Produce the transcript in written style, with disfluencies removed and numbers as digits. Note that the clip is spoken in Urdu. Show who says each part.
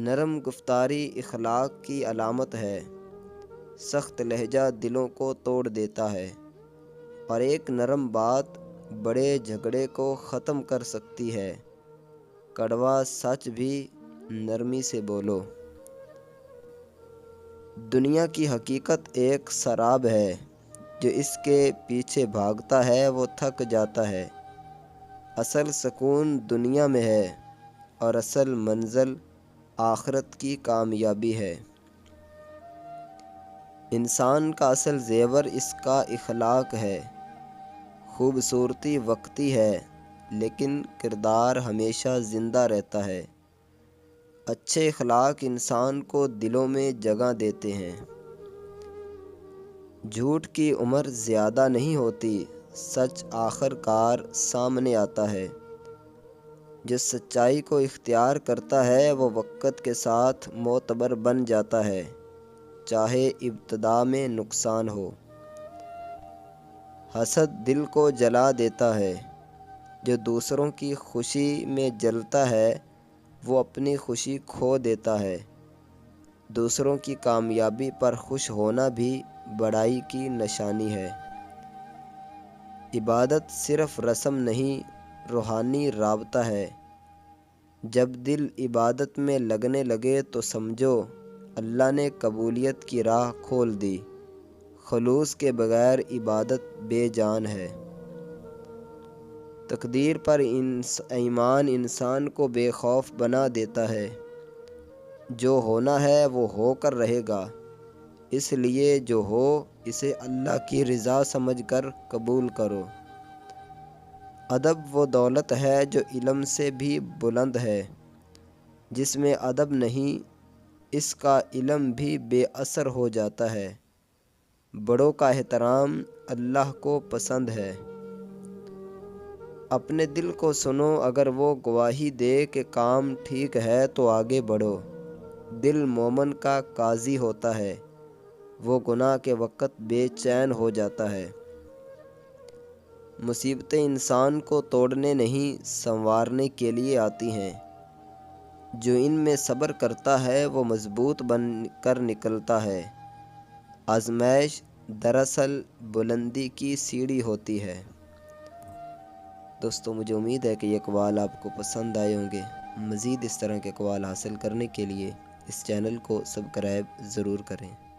Speaker 1: نرم گفتاری اخلاق کی علامت ہے، سخت لہجہ دلوں کو توڑ دیتا ہے، اور ایک نرم بات بڑے جھگڑے کو ختم کر سکتی ہے۔ کڑوا سچ بھی نرمی سے بولو۔ دنیا کی حقیقت ایک سراب ہے، جو اس کے پیچھے بھاگتا ہے وہ تھک جاتا ہے۔ اصل سکون دنیا میں ہے، اور اصل منزل آخرت کی کامیابی ہے۔ انسان کا اصل زیور اس کا اخلاق ہے۔ خوبصورتی وقتی ہے، لیکن کردار ہمیشہ زندہ رہتا ہے۔ اچھے اخلاق انسان کو دلوں میں جگہ دیتے ہیں۔ جھوٹ کی عمر زیادہ نہیں ہوتی، سچ آخر کار سامنے آتا ہے۔ جو سچائی کو اختیار کرتا ہے وہ وقت کے ساتھ معتبر بن جاتا ہے، چاہے ابتدا میں نقصان ہو۔ حسد دل کو جلا دیتا ہے۔ جو دوسروں کی خوشی میں جلتا ہے وہ اپنی خوشی کھو دیتا ہے۔ دوسروں کی کامیابی پر خوش ہونا بھی بڑائی کی نشانی ہے۔ عبادت صرف رسم نہیں، روحانی رابطہ ہے۔ جب دل عبادت میں لگنے لگے تو سمجھو اللہ نے قبولیت کی راہ کھول دی۔ خلوص کے بغیر عبادت بے جان ہے۔ تقدیر پر ایمان انسان کو بے خوف بنا دیتا ہے۔ جو ہونا ہے وہ ہو کر رہے گا، اس لیے جو ہو اسے اللہ کی رضا سمجھ کر قبول کرو۔ ادب وہ دولت ہے جو علم سے بھی بلند ہے۔ جس میں ادب نہیں، اس کا علم بھی بے اثر ہو جاتا ہے۔ بڑوں کا احترام اللہ کو پسند ہے۔ اپنے دل کو سنو، اگر وہ گواہی دے کہ کام ٹھیک ہے تو آگے بڑھو۔ دل مومن کا قاضی ہوتا ہے، وہ گناہ کے وقت بے چین ہو جاتا ہے۔ مصیبتیں انسان کو توڑنے نہیں سنوارنے کے لیے آتی ہیں۔ جو ان میں صبر کرتا ہے وہ مضبوط بن کر نکلتا ہے۔ آزمائش دراصل بلندی کی سیڑھی ہوتی ہے۔ دوستو، مجھے امید ہے کہ یہ اقوال آپ کو پسند آئے ہوں گے۔ مزید اس طرح کے اقوال حاصل کرنے کے لیے اس چینل کو سبسکرائب ضرور کریں۔